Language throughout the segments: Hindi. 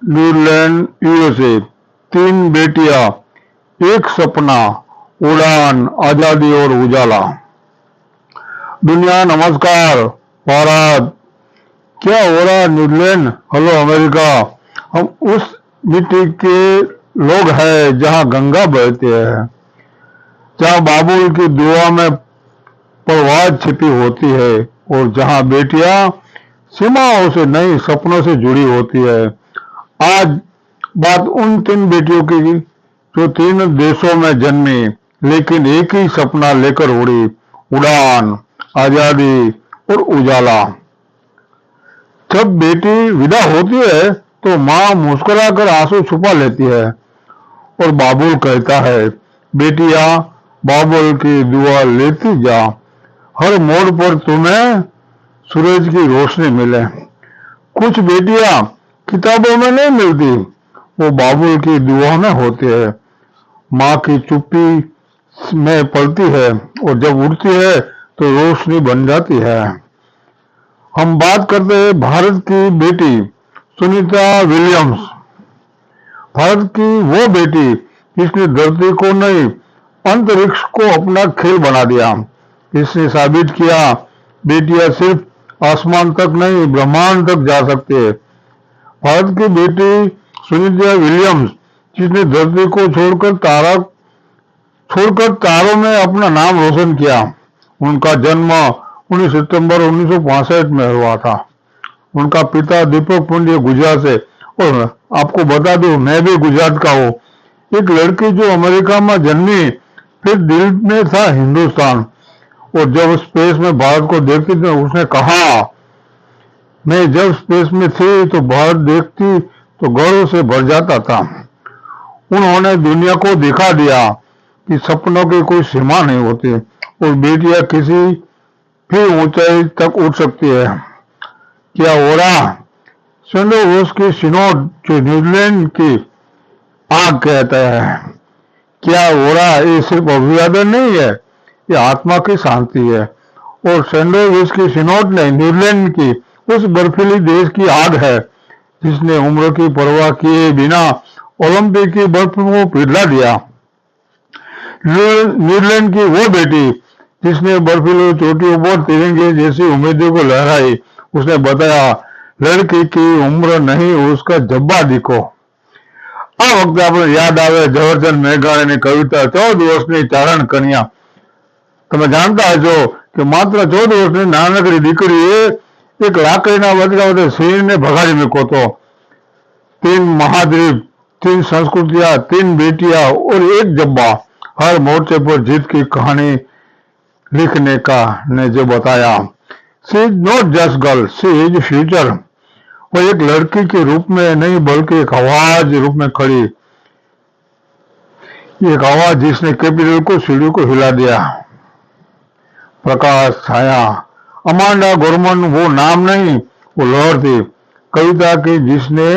New Zealand USA. तीन बेटियां, एक सपना, उड़ान, आजादी और उजाला। दुनिया नमस्कार। भारत, क्या हो रहा है न्यूजीलैंड, हेलो अमेरिका। हम उस मिट्टी के लोग हैं जहां गंगा बहती है, जहां बाबुल की दुआ में परवाज छिपी होती है और जहां बेटियां सीमाओं से नहीं सपनों से जुड़ी होती है। आज बात उन तीन बेटियों की जो तीन देशों में जन्मी लेकिन एक ही सपना लेकर उड़ी, उड़ान, आजादी और उजाला। जब बेटी विदा होती है तो माँ मुस्कुराकर आंसू छुपा लेती है और बाबुल कहता है, बेटिया बाबुल की दुआ लेती जा, हर मोड़ पर तुम्हें सूरज की रोशनी मिले। कुछ बेटियां किताबों में नहीं मिलती, वो बाबुल की दुआ में होती है, माँ की चुप्पी में पलती है और जब उड़ती है तो रोशनी बन जाती है। हम बात करते हैं भारत की बेटी सुनीता विलियम्स। भारत की वो बेटी जिसने धरती को नहीं अंतरिक्ष को अपना खेल बना दिया। इसने साबित किया बेटियां सिर्फ आसमान तक नहीं ब्रह्मांड तक जा सकती है। भारत की बेटी सुनीता विलियम्स जिसने धरती को छोड़कर तारों में अपना नाम रोशन किया। उनका जन्म 19 सितंबर 1965 में हुआ था। उनका पिता दीपक पुंडे गुजरात से, और आपको बता दूं मैं भी गुजरात का हूँ। एक लड़की जो अमेरिका में जन्मी फिर दिल में था हिंदुस्तान, और जब स्पेस में भारत को देखती थी उसने कहा, मैं जब स्पेस में थी तो भारत देखती तो गर्व से भर जाता था। उन्होंने दुनिया को दिखा दिया कि सपनों की कोई सीमा नहीं होती और बेटियां किसी भी ऊंचाई तक उठ सकती है। क्या हो रहा? सेंट लुइस की सिनोड जो न्यूजीलैंड की आग कहता है, क्या हो रहा है? ये सिर्फ अभिवादन नहीं है, ये आत्मा की शांति है। और सेंट लुइस की सिनोड ने न्यूजीलैंड की उस बर्फीली देश की आग है जिसने उम्र की परवाह किए बिना ओलंपिक की बर्फ को पिघला दिया। न्यूजीलैंड की वो बेटी जिसने बर्फीली चोटियों पर तिरंगे जैसी उम्मीदों को लहराई, उसने बताया, लड़की की उम्र नहीं उसका जब्बा दिखो। આ વખતે આપણે યાદ આવે ઝવેરચંદ મેઘાણીની કવિતા 14 વર્ષની ચારણ કન્યા। તમે જાણતા હશો કે માત્ર 14 વર્ષની નાનકડી દીકરીએ એક લાકડીના બદલા વડે સિંહને ભગાડી મૂક્યો હતો। तीन महाद्वीप, तीन संस्कृतियां, तीन बेटियां और एक जब्बा, हर मोर्चे पर जीत की कहानी लिखने का ने जो बताया। She is not just girl, she is future. वो एक लड़की के रूप में नहीं बल्कि एक आवाज रूप में खड़ी, एक आवाज जिसने कैपिटल को सीढ़ी को हिला दिया। प्रकाश छाया। अमांडा गोरमन वो नाम नहीं, वो लहर थी कविता की जिसने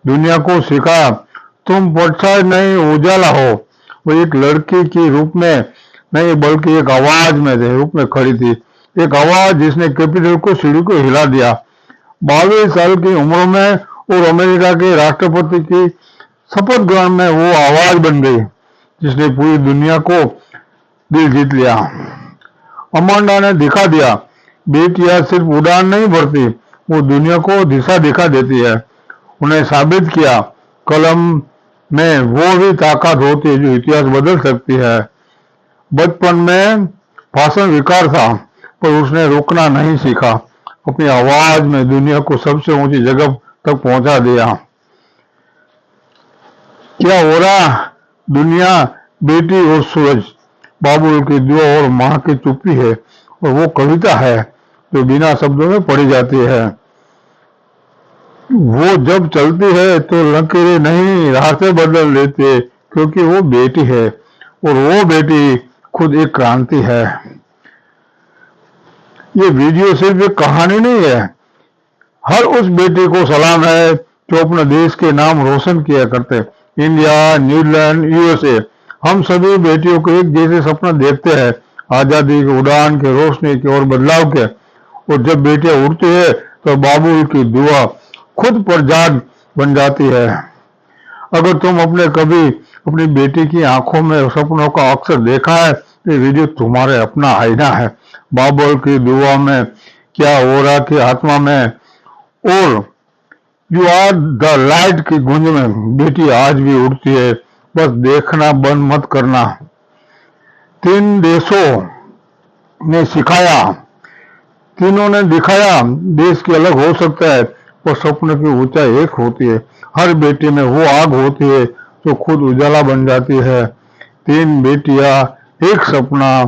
दुनिया को सिखाया तुम परछाई नहीं उजाला हो। वो एक लड़की के रूप में नहीं बल्कि एक आवाज में रूप में खड़ी थी, एक आवाज जिसने कैपिटल को सीढ़ी को हिला दिया। 22 साल की उम्र में और अमेरिका के राष्ट्रपति की शपथ ग्रहण में वो आवाज बन गई जिसने पूरी दुनिया को दिल जीत लिया। अमांडा ने दिखा दिया बेटियां सिर्फ उड़ान नहीं भरती, वो दुनिया को दिशा दिखा देती है। उन्हें साबित किया कलम में वो भी ताकत होती है जो इतिहास बदल सकती है। बचपन में भाषण विकार था पर उसने रोकना नहीं सीखा, अपनी आवाज में दुनिया को सबसे ऊंची जगह तक पहुंचा दिया। क्या हो रहा? दुनिया, बेटी और सूरज, बाबुल की दुआ और माँ की चुप्पी है, और वो कविता है जो बिना शब्दों में पढ़ी जाती है। वो जब चलती है तो लकीरें नहीं रास्ते बदल देती है, क्योंकि वो बेटी है और वो बेटी खुद एक क्रांति है। ये वीडियो सिर्फ एक कहानी नहीं है, हर उस बेटी को सलाम है जो अपने देश के नाम रोशन किया करते। इंडिया, न्यूजीलैंड, यूएसए, हम सभी बेटियों को एक जैसे सपना देखते हैं, आजादी के, उड़ान के, रोशनी के और बदलाव के। और जब बेटियां उड़ती है तो बाबुल की दुआ खुद पर जाग बन जाती है। अगर तुम अपने कभी अपनी बेटी की आंखों में सपनों का अक्सर देखा है, तो ये वीडियो तुम्हारे अपना आईना है। बाबुल की दुआ में, क्या हो रहा की आत्मा में और यू आर द लाइट की गूंज में बेटी आज भी उड़ती है। बस देखना बंद मत करना। 3 देशों ने सिखाया, तीनों ने दिखाया, देश की अलग हो सकता है पर सपने की ऊंचाई एक होती है। हर बेटी में वो आग होती है जो खुद उजाला बन जाती है। 3 बेटियां, एक सपना।